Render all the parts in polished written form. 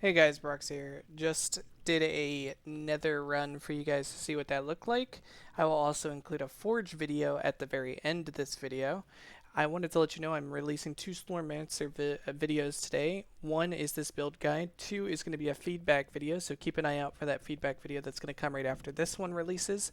Hey guys, Brox here. Just did a nether run for you guys to see what that looked like. I will also include a forge video at the very end of this video. I wanted to let you know I'm releasing two Slormancer videos today. One is this build guide, two is going to be a feedback video, so keep an eye out for that feedback video that's going to come right after this one releases.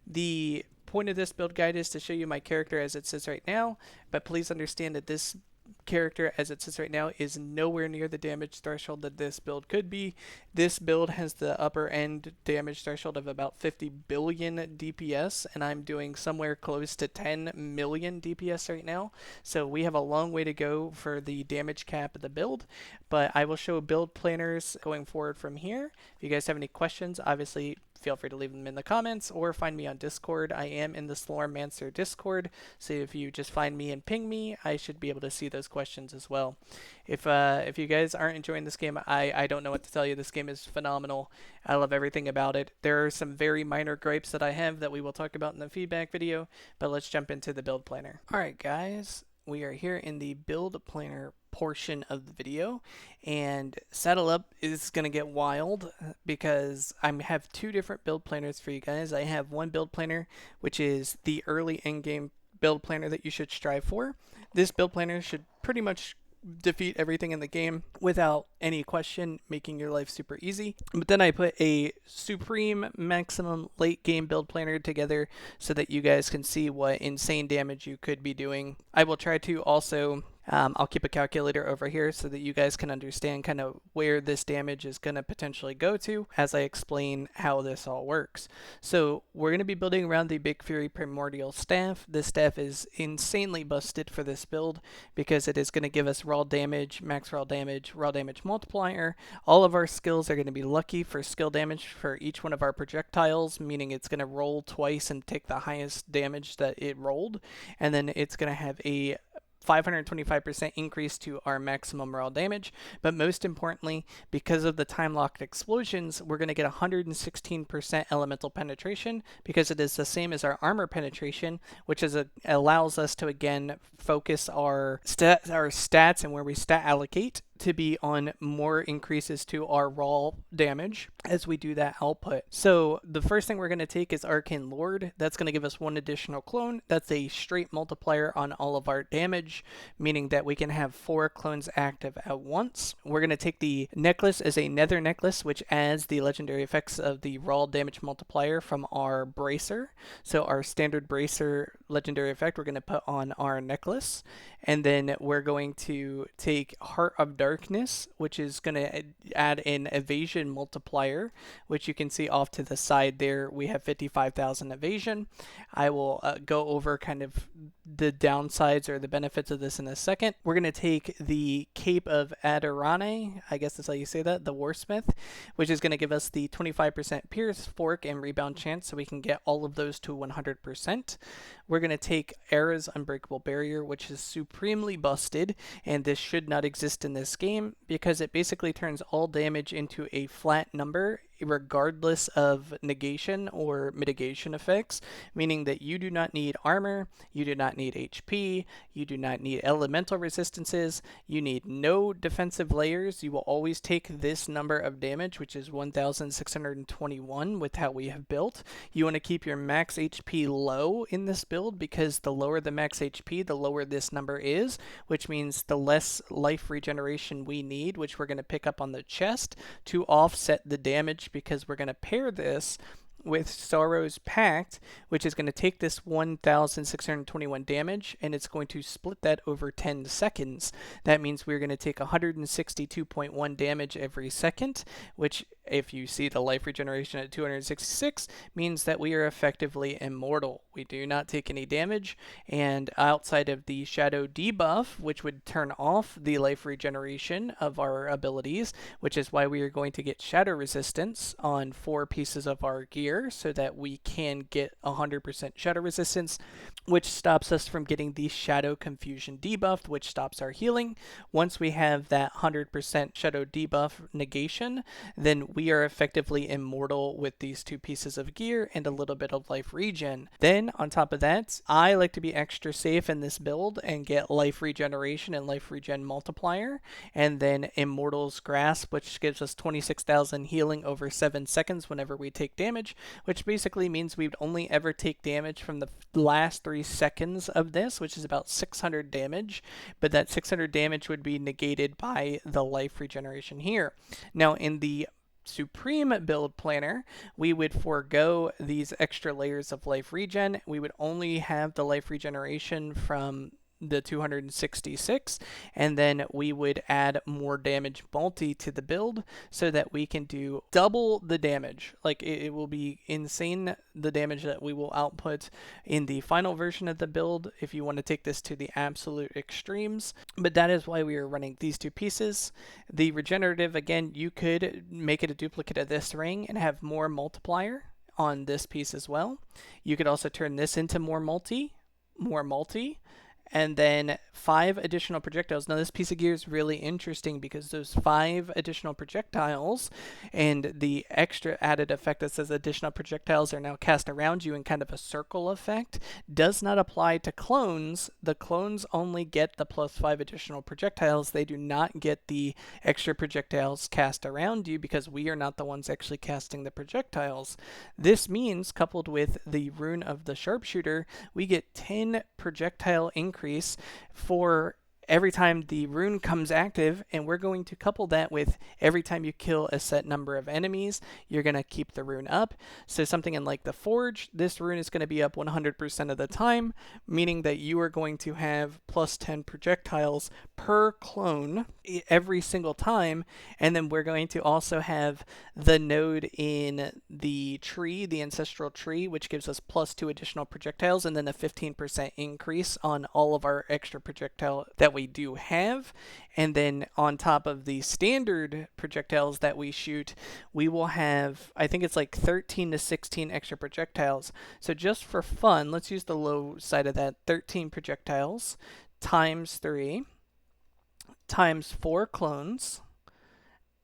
The point of this build guide is to show you my character as it sits right now, but please understand that this character as it sits right now is nowhere near the damage threshold that this build could be. This build has the upper end damage threshold of about 50 billion DPS, and I'm doing somewhere close to 10 million DPS right now. So we have a long way to go for the damage cap of the build, but I will show build planners going forward from here. If you guys have any questions, obviously feel free to leave them in the comments or find me on Discord. I am in the Slormancer Discord, so if you just find me and ping me, I should be able to see those questions as well. If you guys aren't enjoying this game, I don't know what to tell you. This game is phenomenal. I love everything about it. There are some very minor gripes that I have that we will talk about in the feedback video, but let's jump into the build planner. Alright guys, we are here in the build planner portion of the video, and Saddle Up is going to get wild because I have two different build planners for you guys. I have one build planner which is the early in-game build planner that you should strive for. This build planner should pretty much defeat everything in the game without any question, making your life super easy. But then I put a supreme maximum late game build planner together so that you guys can see what insane damage you could be doing. I will try to also I'll keep a calculator over here so that you guys can understand kind of where this damage is going to potentially go to as I explain how this all works. So we're going to be building around the Big Fury Primordial Staff. This staff is insanely busted for this build because it is going to give us raw damage, max raw damage multiplier. All of our skills are going to be lucky for skill damage for each one of our projectiles, meaning it's going to roll twice and take the highest damage that it rolled. And then it's going to have a 525% increase to our maximum raw damage, but most importantly, because of the time-locked explosions, we're going to get 116% elemental penetration because it is the same as our armor penetration, which allows us to again focus our stats and where we stat allocate to be on more increases to our raw damage as we do that output. So the first thing we're going to take is Arcane Lord. That's going to give us one additional clone. That's a straight multiplier on all of our damage, meaning that we can have 4 clones active at once. We're going to take the necklace as a nether necklace, which adds the legendary effects of the raw damage multiplier from our bracer. So our standard bracer legendary effect we're going to put on our necklace. And then we're going to take Heart of Darkness, which is going to add an evasion multiplier, which you can see off to the side there. We have 55,000 evasion. I will go over kind of the downsides or the benefits of this in a second. We're going to take the Cape of Adirane, I guess that's how you say that, the Warsmith, which is going to give us the 25% Pierce, Fork, and Rebound chance, so we can get all of those to 100%. We're going to take Era's Unbreakable Barrier, which is supremely busted, and this should not exist in this game because it basically turns all damage into a flat number regardless of negation or mitigation effects, meaning that you do not need armor, you do not need HP, you do not need elemental resistances, you need no defensive layers. You will always take this number of damage, which is 1,621 with how we have built. You want to keep your max HP low in this build because the lower the max HP, the lower this number is, which means the less life regeneration we need, which we're going to pick up on the chest to offset the damage, because we're going to pair this with Sorrow's Pact, which is going to take this 1,621 damage and it's going to split that over 10 seconds. That means we're going to take 162.1 damage every second, which, if you see the life regeneration at 266, means that we are effectively immortal. We do not take any damage, and outside of the shadow debuff, which would turn off the life regeneration of our abilities, which is why we are going to get shadow resistance on 4 pieces of our gear so that we can get 100% shadow resistance, which stops us from getting the shadow confusion debuff, which stops our healing. Once we have that 100% shadow debuff negation, then we are effectively immortal with these 2 pieces of gear and a little bit of life regen. Then on top of that, I like to be extra safe in this build and get life regeneration and life regen multiplier, and then Immortal's Grasp, which gives us 26,000 healing over 7 seconds whenever we take damage, which basically means we'd only ever take damage from the last 3 seconds of this, which is about 600 damage, but that 600 damage would be negated by the life regeneration here. Now in the Supreme build planner, we would forego these extra layers of life regen. We would only have the life regeneration from the 266, and then we would add more damage multi to the build so that we can do double the damage. Like it will be insane, the damage that we will output in the final version of the build if you want to take this to the absolute extremes. But that is why we are running these 2 pieces. The regenerative, again, you could make it a duplicate of this ring and have more multiplier on this piece as well. You could also turn this into more multi, and then 5 additional projectiles. Now this piece of gear is really interesting because those 5 additional projectiles and the extra added effect that says additional projectiles are now cast around you in kind of a circle effect does not apply to clones. The clones only get the +5 additional projectiles. They do not get the extra projectiles cast around you because we are not the ones actually casting the projectiles. This means, coupled with the rune of the sharpshooter, we get 10 projectile increase for every time the rune comes active, and we're going to couple that with every time you kill a set number of enemies, you're going to keep the rune up. So something in like the Forge, this rune is going to be up 100% of the time, meaning that you are going to have +10 projectiles per clone every single time. And then we're going to also have the node in the tree, the ancestral tree, which gives us +2 additional projectiles, and then a 15% increase on all of our extra projectile that we do have. And then on top of the standard projectiles that we shoot, we will have, I think it's like 13 to 16 extra projectiles. So just for fun, let's use the low side of that. 13 projectiles times 3 times 4 clones,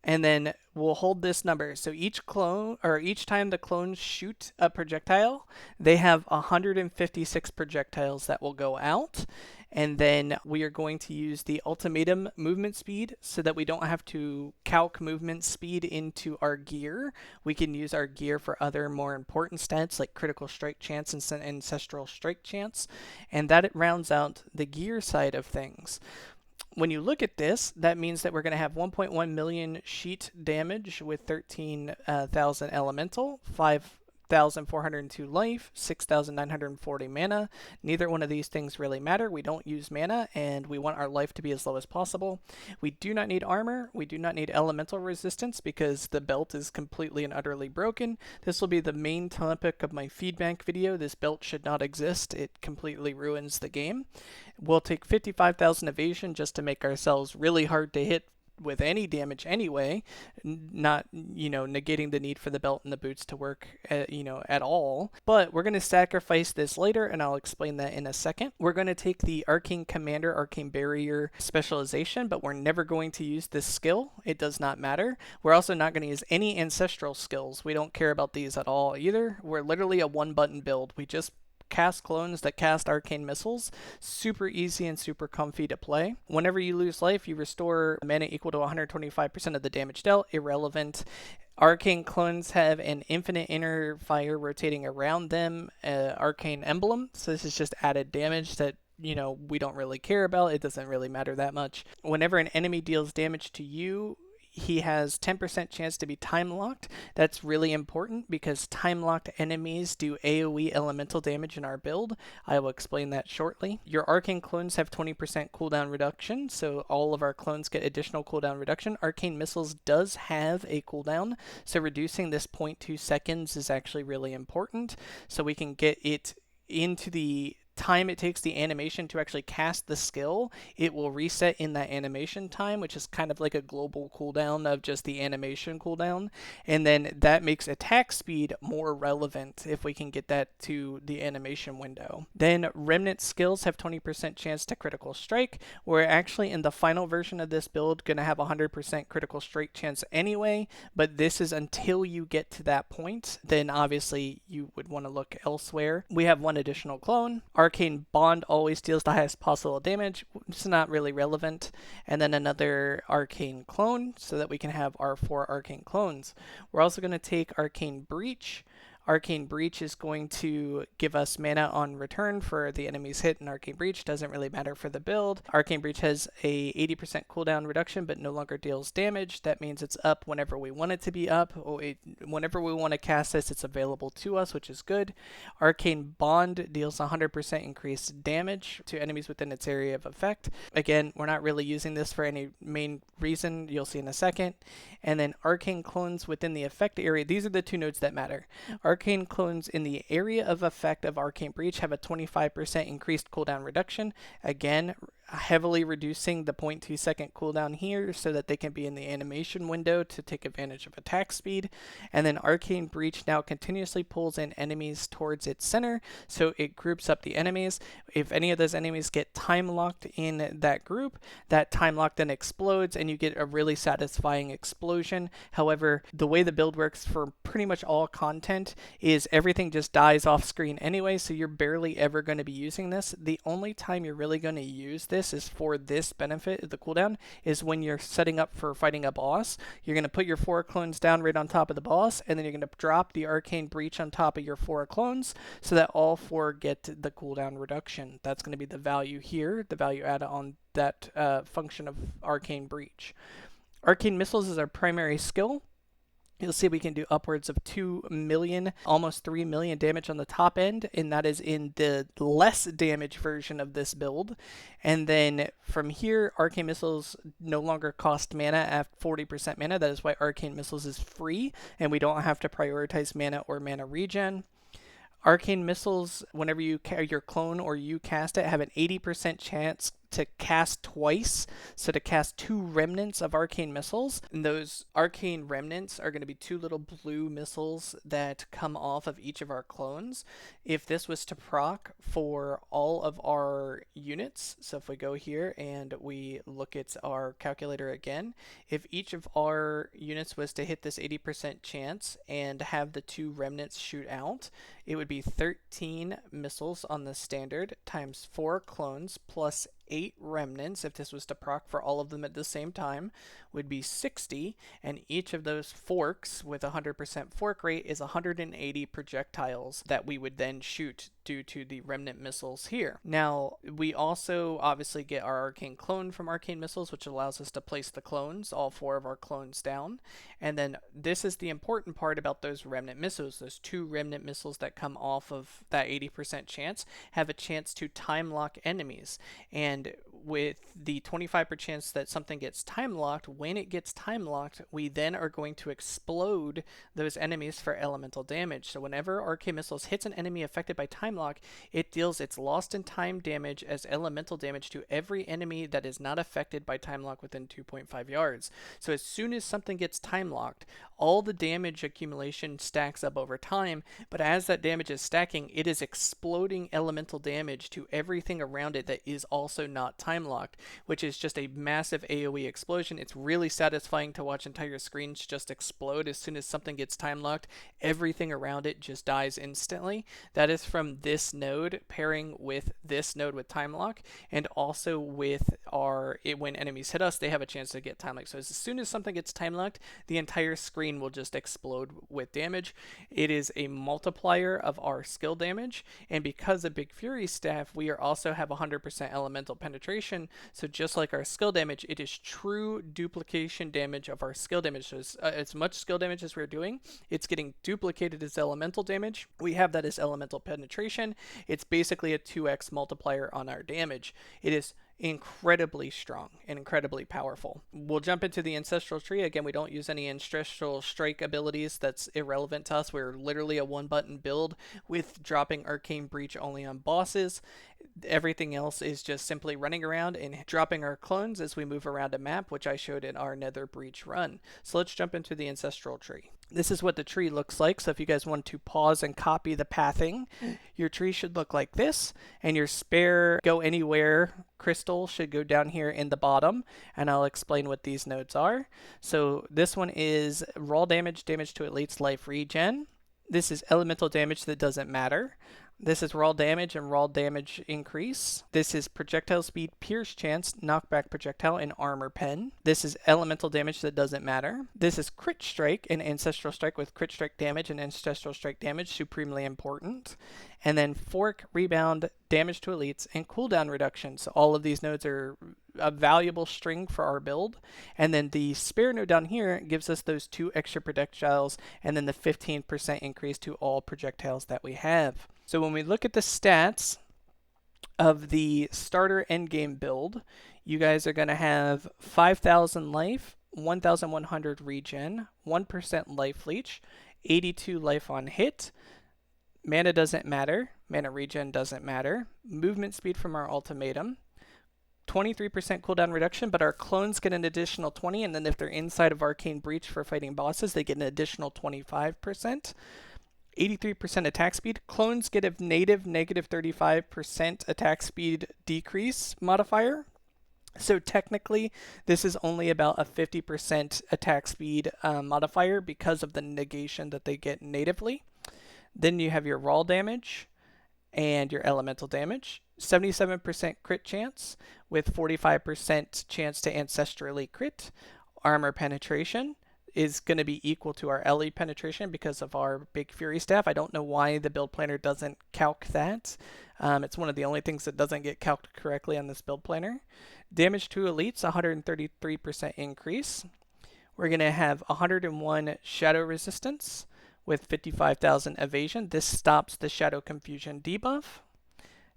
and then we'll hold this number. So each clone, or each time the clones shoot a projectile, they have 156 projectiles that will go out. And then we are going to use the ultimatum movement speed so that we don't have to calc movement speed into our gear. We can use our gear for other more important stats like critical strike chance and ancestral strike chance. And that it rounds out the gear side of things. When you look at this, that means that we're going to have 1.1 million sheet damage with 13,000 elemental, 5,402 life, 6,940 mana. Neither one of these things really matter. We don't use mana, and we want our life to be as low as possible. We do not need armor. We do not need elemental resistance because the belt is completely and utterly broken. This will be the main topic of my feedback video. This belt should not exist. It completely ruins the game. We'll take 55,000 evasion just to make ourselves really hard to hit with any damage anyway, not, negating the need for the belt and the boots to work, at all. But we're going to sacrifice this later, and I'll explain that in a second. We're going to take the Arcane Commander, Arcane Barrier specialization, but we're never going to use this skill. It does not matter. We're also not going to use any Ancestral skills. We don't care about these at all either. We're literally a one-button build. We just cast clones that cast arcane missiles. Super easy and super comfy to play. Whenever you lose life, you restore mana equal to 125% of the damage dealt. Irrelevant. Arcane clones have an infinite inner fire rotating around them, arcane emblem. So this is just added damage that we don't really care about. It doesn't really matter that much. Whenever an enemy deals damage to you, he has 10% chance to be time locked. That's really important because time locked enemies do AoE elemental damage in our build. I will explain that shortly. Your arcane clones have 20% cooldown reduction, so all of our clones get additional cooldown reduction. Arcane missiles does have a cooldown, so reducing this 0.2 seconds is actually really important, so we can get it into the time it takes the animation to actually cast the skill, it will reset in that animation time, which is kind of like a global cooldown of just the animation cooldown. And then that makes attack speed more relevant if we can get that to the animation window. Then remnant skills have 20% chance to critical strike. We're actually in the final version of this build going to have 100% critical strike chance anyway, but this is until you get to that point. Then obviously you would want to look elsewhere. We have one additional clone. Arcane Bond always deals the highest possible damage. It's not really relevant. And then another Arcane clone so that we can have our 4 Arcane clones. We're also going to take Arcane Breach. Arcane Breach is going to give us mana on return for the enemy's hit, and Arcane Breach doesn't really matter for the build. Arcane Breach has a 80% cooldown reduction, but no longer deals damage. That means it's up whenever we want it to be up. Whenever we want to cast this, it's available to us, which is good. Arcane Bond deals 100% increased damage to enemies within its area of effect. Again, we're not really using this for any main reason. You'll see in a second. And then Arcane Clones within the effect area. These are the 2 nodes that matter. Arcane clones in the area of effect of Arcane Breach have a 25% increased cooldown reduction. Again, heavily reducing the 0.2 second cooldown here so that they can be in the animation window to take advantage of attack speed. And then Arcane Breach now continuously pulls in enemies towards its center, so it groups up the enemies. If any of those enemies get time locked in that group, that time lock then explodes and you get a really satisfying explosion. However, the way the build works for pretty much all content is everything just dies off screen anyway, so you're barely ever going to be using this. The only time you're really going to use this is for this benefit, the cooldown, is when you're setting up for fighting a boss. You're going to put your 4 clones down right on top of the boss, and then you're going to drop the Arcane Breach on top of your 4 clones so that all 4 get the cooldown reduction. That's going to be the value here, the value added on that function of Arcane Breach. Arcane Missiles is our primary skill. You'll see we can do upwards of 2 million, almost 3 million damage on the top end, and that is in the less damage version of this build. And then from here, Arcane Missiles no longer cost mana at 40% mana. That is why Arcane Missiles is free, and we don't have to prioritize mana or mana regen. Arcane Missiles, whenever you your clone or you cast it, have an 80% chance to cast twice, so to cast 2 remnants of Arcane Missiles. And those Arcane Remnants are going to be 2 little blue missiles that come off of each of our clones. If this was to proc for all of our units, so if we go here and we look at our calculator again, if each of our units was to hit this 80% chance and have the 2 remnants shoot out, it would be 13 missiles on the standard times 4 clones plus 8 remnants. If this was to proc for all of them at the same time, would be 60, and each of those forks with 100% fork rate is 180 projectiles that we would then shoot due to the remnant missiles here. Now, we also obviously get our Arcane Clone from Arcane Missiles, which allows us to place the clones, all 4 of our clones down. And then this is the important part about those remnant missiles. Those 2 remnant missiles that come off of that 80% chance have a chance to time lock enemies. And with the 25% chance that something gets time locked, when it gets time locked, we then are going to explode those enemies for elemental damage. So whenever Arcane Missiles hits an enemy affected by time lock, it deals its lost in time damage as elemental damage to every enemy that is not affected by time lock within 2.5 yards. So as soon as something gets time locked, all the damage accumulation stacks up over time, but as that damage is stacking, it is exploding elemental damage to everything around it that is also not time locked, which is just a massive AoE explosion. It's really satisfying to watch entire screens just explode as soon as something gets time locked. Everything around it just dies instantly. That is from this node pairing with this node with time lock, and also with when enemies hit us, they have a chance to get time locked. So as soon as something gets time locked, the entire screen will just explode with damage. It is a multiplier of our skill damage, and because of Big Fury Staff, we also have 100% elemental penetration. So just like our skill damage, it is true duplication damage of our skill damage. So as much skill damage as we're doing, it's getting duplicated as elemental damage. We have that as elemental penetration. It's basically a 2x multiplier on our damage. It is incredibly strong and incredibly powerful. We'll jump into the Ancestral tree. Again, we don't use any Ancestral strike abilities. That's irrelevant to us. We're literally a 1-button build with dropping Arcane Breach only on bosses. Everything else is just simply running around and dropping our clones as we move around a map, which I showed in our Nether Breach run. So let's jump into the Ancestral tree. This is what the tree looks like. So if you guys want to pause and copy the pathing, your tree should look like this, and your spare go anywhere crystal should go down here in the bottom, and I'll explain what these nodes are. So this one is raw damage, damage to elites, life regen. This is elemental damage that doesn't matter. This is raw damage and raw damage increase. This is projectile speed, pierce chance, knockback projectile, and armor pen. This is elemental damage that doesn't matter. This is crit strike and ancestral strike with crit strike damage and ancestral strike damage, supremely important. And then fork, rebound, damage to elites, and cooldown reduction. So all of these nodes are a valuable string for our build. And then the spare node down here gives us those 2 extra projectiles, and then the 15% increase to all projectiles that we have. So when we look at the stats of the starter endgame build, you guys are going to have 5,000 life, 1,100 regen, 1% life leech, 82 life on hit. Mana doesn't matter. Mana regen doesn't matter. Movement speed from our ultimatum. 23% cooldown reduction, but our clones get an additional 20, and then if they're inside of Arcane Breach for fighting bosses, they get an additional 25%. 83% attack speed. Clones get a native negative 35% attack speed decrease modifier. So technically, this is only about a 50% attack speed modifier because of the negation that they get natively. Then you have your raw damage and your elemental damage. 77% crit chance with 45% chance to ancestrally crit. Armor penetration is going to be equal to our LE penetration because of our big Fury Staff. I don't know why the build planner doesn't calc that. It's one of the only things that doesn't get calced correctly on this build planner. Damage to elites, 133% increase. We're going to have 101 shadow resistance with 55,000 evasion. This stops the shadow confusion debuff.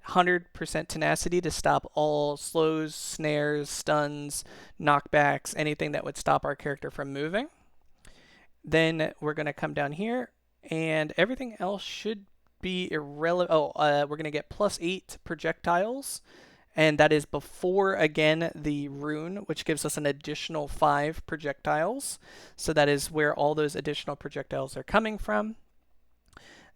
100% tenacity to stop all slows, snares, stuns, knockbacks, anything that would stop our character from moving. Then we're going to come down here, and everything else should be irrelevant. We're going to get +8 projectiles, and that is before, again, the rune, which gives us an additional 5 projectiles. So that is where all those additional projectiles are coming from.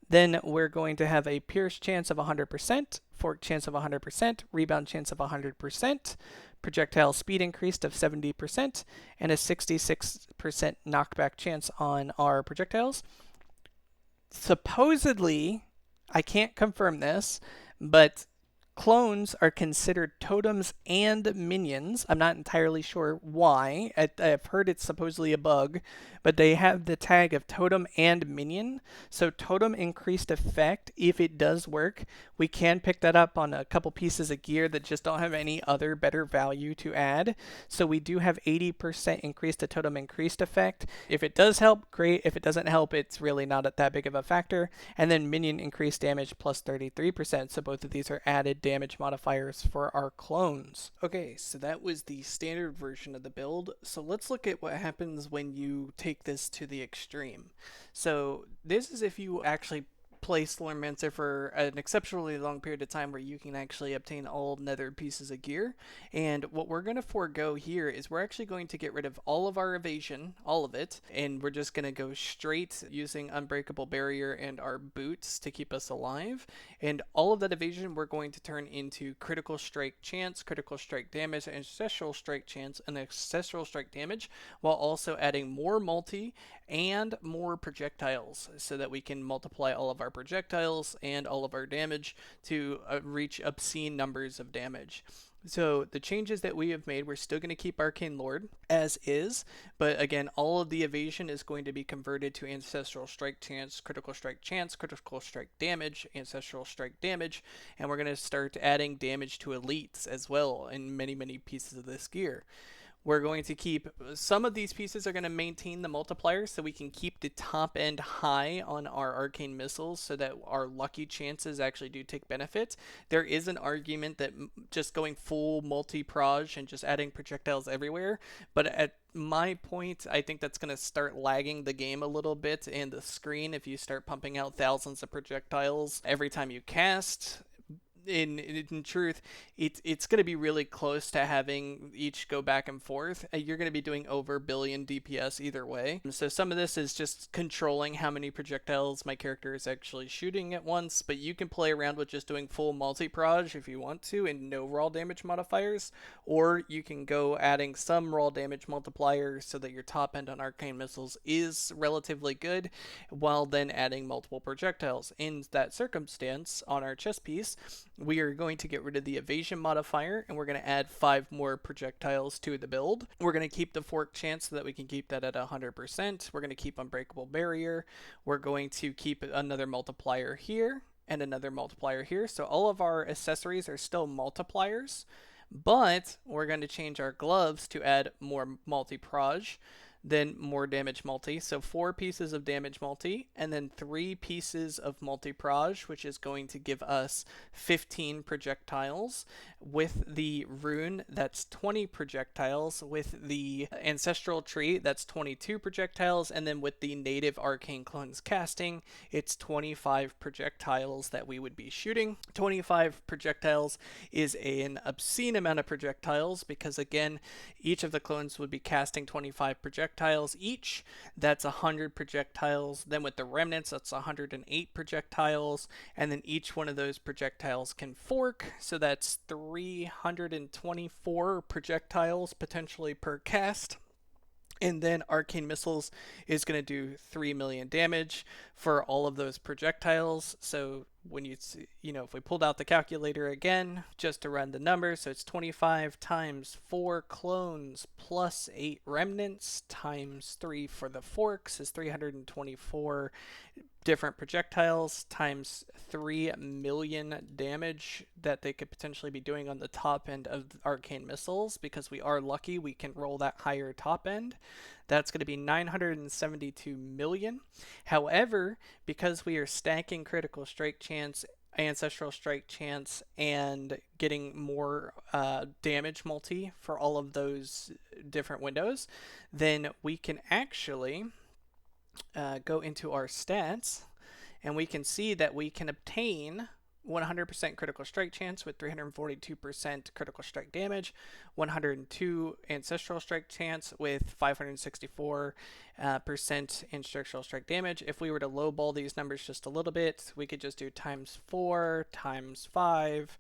Then we're going to have a pierce chance of 100%, fork chance of 100%, rebound chance of 100%, projectile speed increased of 70%, and a 66% knockback chance on our projectiles. Supposedly, I can't confirm this, but clones are considered totems and minions. I'm not entirely sure why. I've heard it's supposedly a bug, but they have the tag of totem and minion. So totem increased effect, if it does work, we can pick that up on a couple pieces of gear that just don't have any other better value to add. So we do have 80% increased to totem increased effect. If it does help, great. If it doesn't help, it's really not that big of a factor. And then minion increased damage plus 33%. So both of these are added damage modifiers for our clones. Okay, so that was the standard version of the build. So let's look at what happens when you take this to the extreme. So this is if you actually play Slormancer for an exceptionally long period of time where you can actually obtain all nether pieces of gear. And what we're going to forego here is we're actually going to get rid of all of our evasion, all of it, and we're just going to go straight using Unbreakable Barrier and our boots to keep us alive. And all of that evasion we're going to turn into critical strike chance, critical strike damage, ancestral strike chance, and ancestral strike damage, while also adding more multi and more projectiles so that we can multiply all of our projectiles and all of our damage to reach obscene numbers of damage. So the changes that we have made, we're still going to keep Arcane Lord as is, but again, all of the evasion is going to be converted to Ancestral Strike Chance, Critical Strike Chance, Critical Strike Damage, Ancestral Strike Damage, and we're going to start adding damage to elites as well in many pieces of this gear. We're going to keep, some of these pieces are going to maintain the multiplier so we can keep the top end high on our arcane missiles so that our lucky chances actually do take benefit. There is an argument that just going full multi-proj and just adding projectiles everywhere, but at my point, I think that's going to start lagging the game a little bit and the screen if you start pumping out thousands of projectiles every time you cast. in truth, it's going to be really close to having each go back and forth. You're going to be doing over billion DPS either way. So some of this is just controlling how many projectiles my character is actually shooting at once, but you can play around with just doing full multi-proj if you want to and no raw damage modifiers, or you can go adding some raw damage multipliers so that your top end on arcane missiles is relatively good, while then adding multiple projectiles. In that circumstance, on our chess piece, we are going to get rid of the evasion modifier and we're going to add 5 more projectiles to the build. We're going to keep the fork chance so that we can keep that at 100%. We're going to keep unbreakable barrier. We're going to keep another multiplier here and another multiplier here. So all of our accessories are still multipliers, but we're going to change our gloves to add more multi-proj, then more damage multi. So 4 pieces of damage multi, and then 3 pieces of multi-proj, which is going to give us 15 projectiles. With the rune, that's 20 projectiles. With the ancestral tree, that's 22 projectiles. And then with the native arcane clones casting, it's 25 projectiles that we would be shooting. 25 projectiles is an obscene amount of projectiles because, again, each of the clones would be casting 25 projectiles each. That's 100 projectiles. Then with the remnants, that's 108 projectiles. And then each one of those projectiles can fork. So that's 324 projectiles potentially per cast. And then Arcane Missiles is going to do 3 million damage for all of those projectiles. So when you see, if we pulled out the calculator again, just to run the numbers, so it's 25 times 4 clones plus 8 remnants times 3 for the forks is 324 different projectiles times 3 million damage that they could potentially be doing on the top end of arcane missiles. Because we are lucky, we can roll that higher top end. That's going to be 972 million. However, because we are stacking critical strike chance, ancestral strike chance, and getting more damage multi for all of those different windows, then we can actually go into our stats, and we can see that we can obtain 100% critical strike chance with 342% critical strike damage, 102 ancestral strike chance with 564% ancestral strike damage. If we were to lowball these numbers just a little bit, we could just do times 4 times 5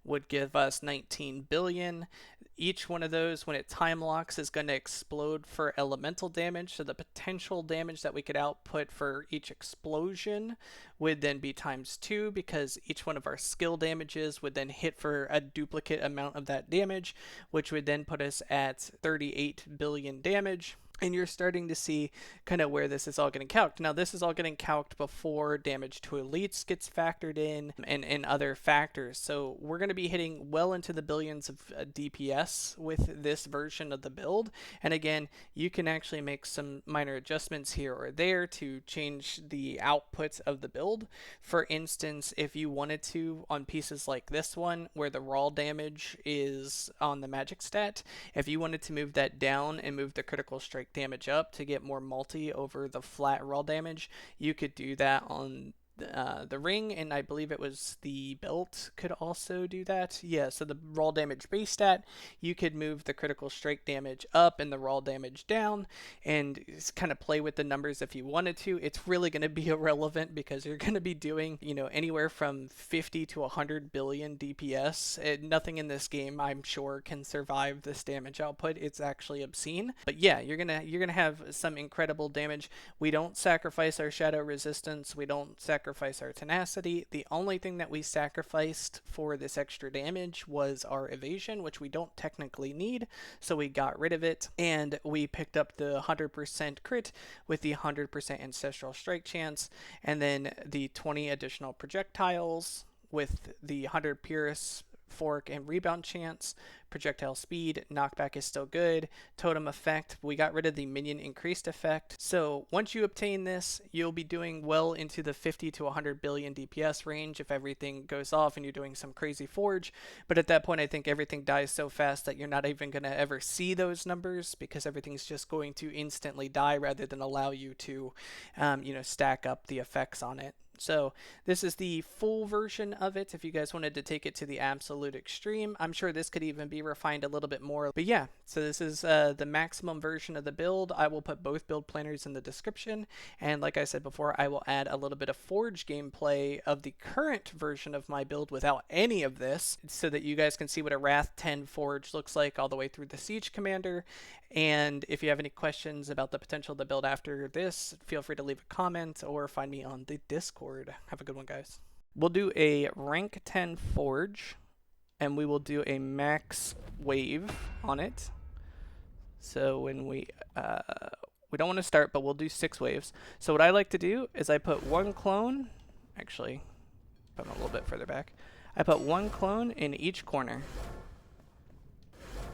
would give us 19 billion. Each one of those, when it time locks, is going to explode for elemental damage. So the potential damage that we could output for each explosion would then be times 2, because each one of our skill damages would then hit for a duplicate amount of that damage, which would then put us at 38 billion damage. And you're starting to see kind of where this is all getting calced. Now, this is all getting calced before damage to elites gets factored in and other factors. So we're going to be hitting well into the billions of DPS with this version of the build. And again, you can actually make some minor adjustments here or there to change the output of the build. For instance, if you wanted to, on pieces like this one, where the raw damage is on the magic stat, if you wanted to move that down and move the critical strike damage up to get more multi over the flat raw damage, you could do that on the ring, and I believe it was the belt could also do that. Yeah, so the raw damage base stat, you could move the critical strike damage up and the raw damage down, and kind of play with the numbers if you wanted to. It's really going to be irrelevant because you're going to be doing, anywhere from 50 to 100 billion DPS. Nothing in this game, I'm sure, can survive this damage output. It's actually obscene. But yeah, you're gonna have some incredible damage. We don't sacrifice our shadow resistance. We don't sacrifice our tenacity. The only thing that we sacrificed for this extra damage was our evasion, which we don't technically need, so we got rid of it, and we picked up the 100% crit with the 100% ancestral strike chance, and then the 20 additional projectiles with the 100 pierce, fork, and rebound chance. Projectile speed, knockback is still good. Totem effect, we got rid of the minion increased effect. So once you obtain this, you'll be doing well into the 50 to 100 billion DPS range if everything goes off and you're doing some crazy forge. But at that point, I think everything dies so fast that you're not even going to ever see those numbers, because everything's just going to instantly die rather than allow you to, stack up the effects on it. So this is the full version of it if you guys wanted to take it to the absolute extreme. I'm sure this could even be refined a little bit more. But yeah, so this is the maximum version of the build. I will put both build planners in the description. And like I said before, I will add a little bit of Forge gameplay of the current version of my build without any of this, so that you guys can see what a Wrath 10 Forge looks like all the way through the Siege Commander. And if you have any questions about the potential of the build after this, feel free to leave a comment or find me on the Discord. Have a good one, guys. We'll do a rank 10 Forge, and we will do a max wave on it. So when we don't want to start, but we'll do 6 waves. So what I like to do is I put 1 clone, actually, put them a little bit further back. I put 1 clone in each corner,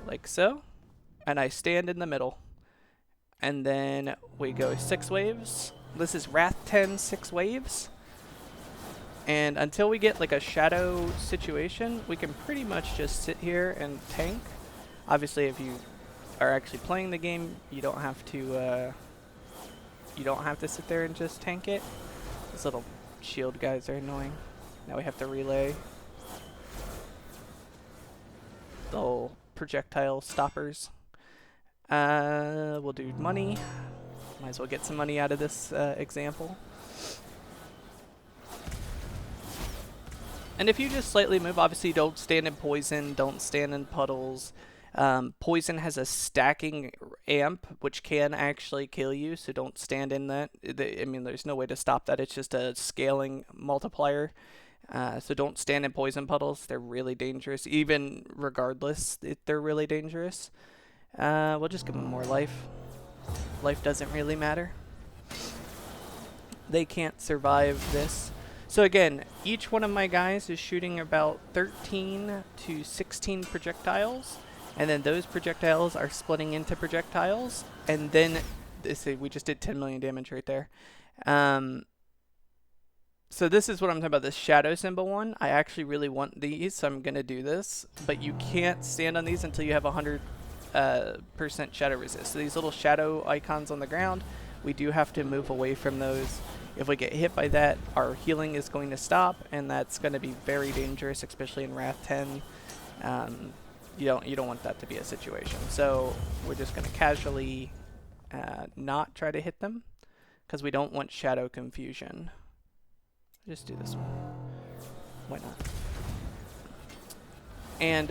like so. And I stand in the middle, and then we go 6 waves. This is Wrath 10 6 waves, and until we get like a shadow situation, we can pretty much just sit here and tank. Obviously, if you are actually playing the game, you don't have to sit there and just tank it. These little shield guys are annoying. Now we have to relay the whole projectile stoppers. We'll do money. Might as well get some money out of this example. And if you just slightly move, obviously don't stand in poison, don't stand in puddles. Poison has a stacking amp, which can actually kill you, so don't stand in that. I mean, there's no way to stop that. It's just a scaling multiplier. So don't stand in poison puddles. They're really dangerous. Even regardless, they're really dangerous. We'll just give them more life. Life doesn't really matter. They can't survive this. So again, each one of my guys is shooting about 13 to 16 projectiles, and then those projectiles are splitting into projectiles, and then we just did 10 million damage right there. So this is what I'm talking about, this shadow symbol one. I actually really want these, so I'm gonna do this, but you can't stand on these until you have 100% shadow resist. So these little shadow icons on the ground, we do have to move away from those. If we get hit by that, our healing is going to stop, and that's going to be very dangerous, especially in Wrath 10. You don't want that to be a situation. So we're just going to casually not try to hit them, because we don't want shadow confusion. Just do this one. Why not? And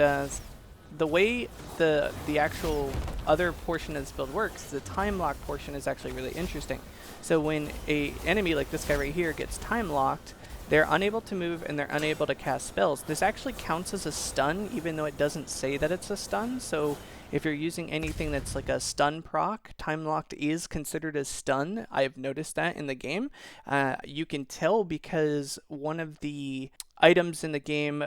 the way the actual other portion of this build works, the time lock portion is actually really interesting. So when a enemy like this guy right here gets time locked, they're unable to move and they're unable to cast spells. This actually counts as a stun, even though it doesn't say that it's a stun. So if you're using anything that's like a stun proc, time locked is considered a stun. I've noticed that in the game. You can tell because one of the items in the game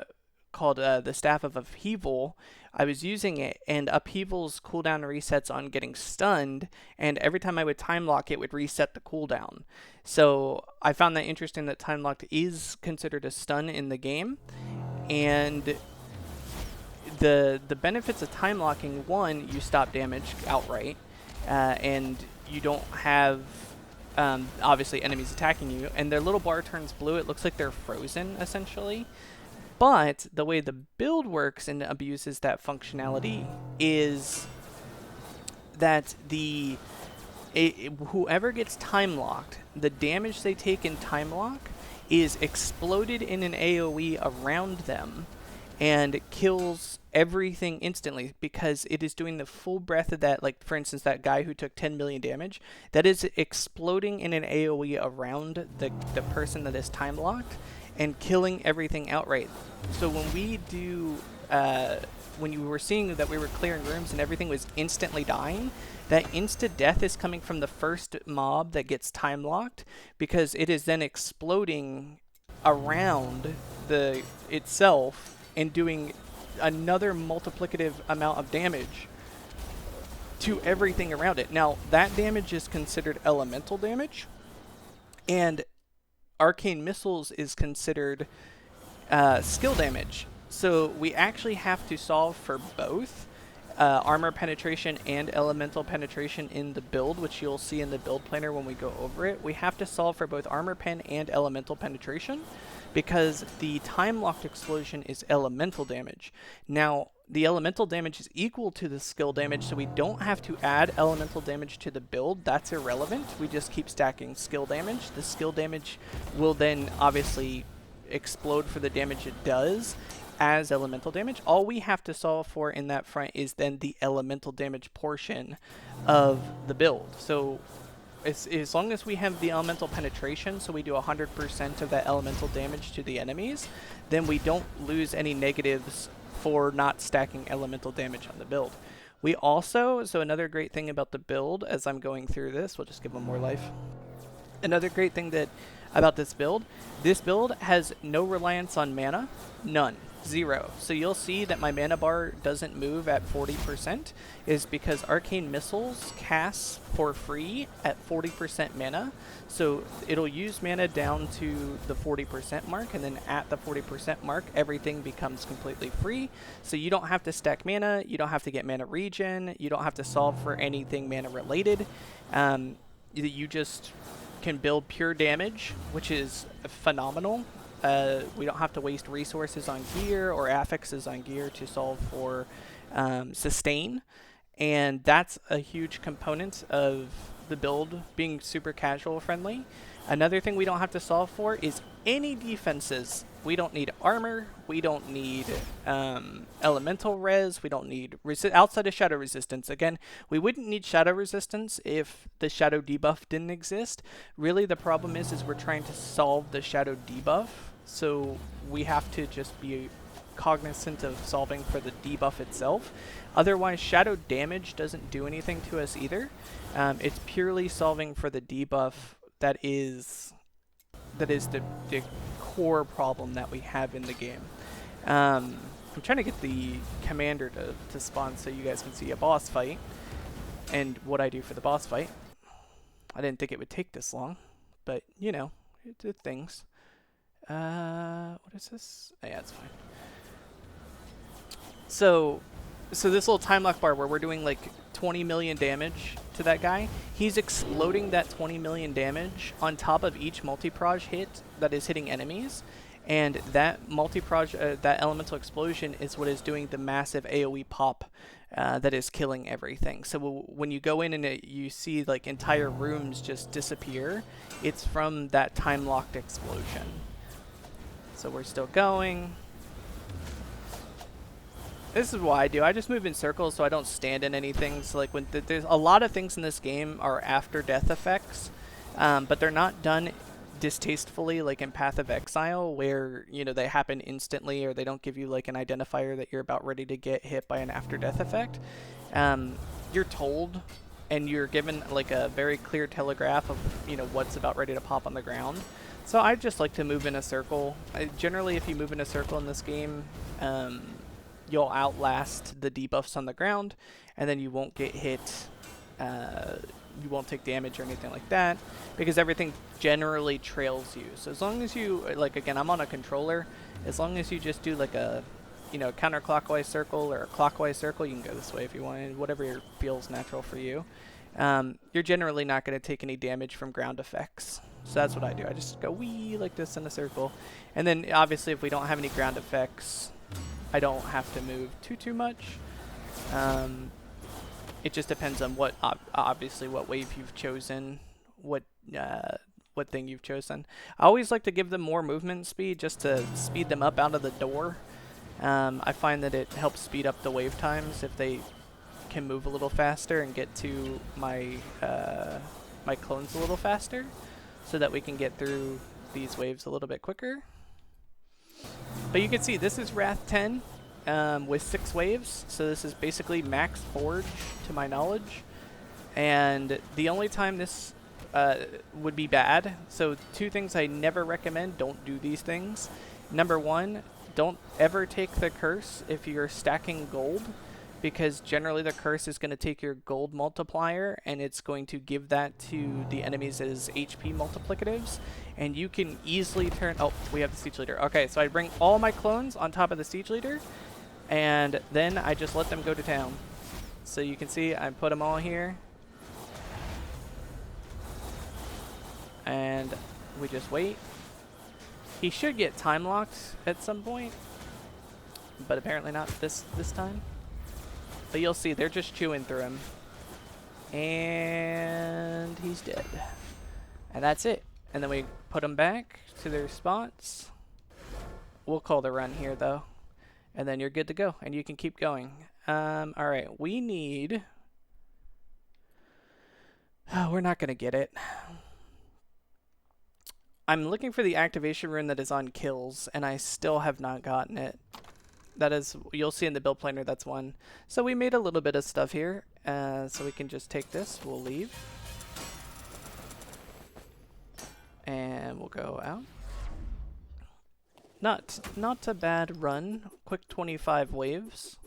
called the Staff of Upheaval, I was using it, and Upheaval's cooldown resets on getting stunned, and every time I would time lock, it would reset the cooldown. So I found that interesting that time locked is considered a stun in the game. And the benefits of time locking: one, you stop damage outright, and you don't have obviously enemies attacking you, and their little bar turns blue. It looks like they're frozen essentially. But the way the build works and abuses that functionality is that whoever gets time locked, the damage they take in time lock is exploded in an AoE around them and kills everything instantly, because it is doing the full breadth of that. Like, for instance, that guy who took 10 million damage, that is exploding in an AoE around the person that is time locked and killing everything outright. So when we do, when you were seeing that we were clearing rooms and everything was instantly dying, that insta death is coming from the first mob that gets time locked, because it is then exploding around itself and doing another multiplicative amount of damage to everything around it. Now, that damage is considered elemental damage, and arcane missiles is considered skill damage. So we actually have to solve for both. armor penetration and elemental penetration in the build, which you'll see in the build planner when we go over it. We have to solve for both armor pen and elemental penetration because the time-locked explosion is elemental damage. Now, the elemental damage is equal to the skill damage, so we don't have to add elemental damage to the build. That's irrelevant. We just keep stacking skill damage. The skill damage will then obviously explode for the damage it does as elemental damage. All we have to solve for in that front is then the elemental damage portion of the build. So as long as we have the elemental penetration, so we do 100% of that elemental damage to the enemies, then we don't lose any negatives for not stacking elemental damage on the build. We also, so another great thing about the build, as I'm going through this, we'll just give them more life. Another great thing about this build has no reliance on mana, none. 0. So you'll see that my mana bar doesn't move at 40% is because Arcane Missiles casts for free at 40% mana. So it'll use mana down to the 40% mark, and then at the 40% mark, everything becomes completely free. So you don't have to stack mana, you don't have to get mana regen, you don't have to solve for anything mana related. You just can build pure damage, which is phenomenal. We don't have to waste resources on gear or affixes on gear to solve for sustain, and that's a huge component of the build being super casual friendly. Another thing we don't have to solve for is any defenses. We don't need armor, we don't need elemental res, we don't need outside of shadow resistance. Again, we wouldn't need shadow resistance if the shadow debuff didn't exist. Really the problem is we're trying to solve the shadow debuff, so we have to just be cognizant of solving for the debuff itself. Otherwise, shadow damage doesn't do anything to us either. It's purely solving for the debuff that is the core problem that we have in the game. I'm trying to get the commander to spawn so you guys can see a boss fight and what I do for the boss fight. I didn't think it would take this long, but you know, it did things. What is this? Oh, yeah, it's fine. So this little time lock bar where we're doing like 20 million damage to that guy, he's exploding that 20 million damage on top of each multi-proj hit that is hitting enemies, and that multi-proj, that elemental explosion is what is doing the massive AoE pop that is killing everything. So when you go in and you see like entire rooms just disappear, it's from that time-locked explosion. So we're still going. This is what I do. I just move in circles so I don't stand in anything. So like when there's a lot of things in this game are after death effects, but they're not done distastefully like in Path of Exile, where you know they happen instantly or they don't give you like an identifier that you're about ready to get hit by an after death effect. You're told and you're given like a very clear telegraph of what's about ready to pop on the ground. So I just like to move in a circle. Generally, if you move in a circle in this game, you'll outlast the debuffs on the ground, and then you won't get hit. You won't take damage or anything like that, because everything generally trails you. So as long as you, like again, I'm on a controller, as long as you just do like a, counterclockwise circle or a clockwise circle, you can go this way if you want, whatever feels natural for you. You're generally not going to take any damage from ground effects. So that's what I do. I just go wee like this in a circle. And then obviously if we don't have any ground effects, I don't have to move too much. It just depends on what, obviously what wave you've chosen, what thing you've chosen. I always like to give them more movement speed just to speed them up out of the door. I find that it helps speed up the wave times if they can move a little faster and get to my my clones a little faster, so that we can get through these waves a little bit quicker. But you can see this is Wrath 10 with 6 waves, so this is basically max Forge to my knowledge. And the only time this would be bad, so 2 things I never recommend, don't do these things. Number 1, don't ever take the curse if you're stacking gold, because generally the curse is going to take your gold multiplier and it's going to give that to the enemies as HP multiplicatives, and you can easily turn... Oh, we have the siege leader. Okay, so I bring all my clones on top of the siege leader, and then I just let them go to town. So you can see I put them all here. And we just wait. He should get time locked at some point, but apparently not this time. But you'll see, they're just chewing through him. And he's dead. And that's it. And then we put them back to their spots. We'll call the run here, though. And then you're good to go, and you can keep going. Alright, we need... Oh, we're not going to get it. I'm looking for the activation rune that is on kills, and I still have not gotten it. That is, you'll see in the build planner, that's one. So we made a little bit of stuff here, so we can just take this, we'll leave. And we'll go out. Not a bad run, quick 25 waves.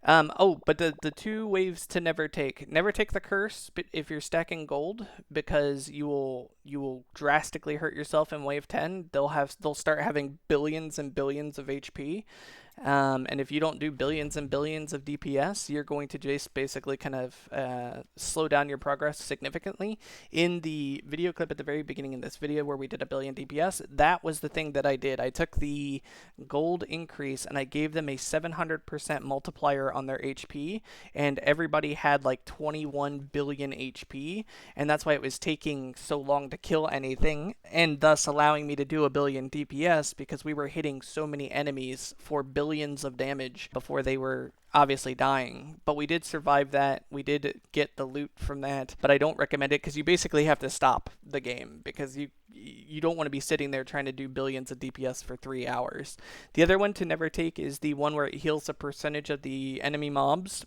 Oh, but the 2 waves to never take. Never take the curse if you're stacking gold, because you will drastically hurt yourself in wave 10. They'll start having billions and billions of HP. And if you don't do billions and billions of DPS, you're going to just basically kind of slow down your progress significantly. In the video clip at the very beginning of this video where we did a billion DPS, that was the thing that I did. I took the gold increase and I gave them a 700% multiplier on their HP, and everybody had like 21 billion HP, and that's why it was taking so long to kill anything, and thus allowing me to do a billion DPS, because we were hitting so many enemies for billions of damage before they were obviously dying. But we did survive that. We did get the loot from that, but I don't recommend it because you basically have to stop the game, because you don't want to be sitting there trying to do billions of DPS for 3 hours. The other one to never take is the one where it heals a percentage of the enemy mobs,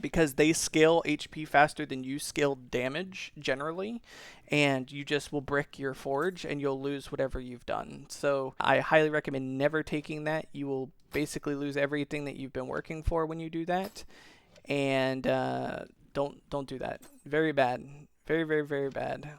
because they scale HP faster than you scale damage generally, and you just will brick your forge and you'll lose whatever you've done. So I highly recommend never taking that. You will basically lose everything that you've been working for when you do that, and don't do that. Very bad. Very, very, very bad.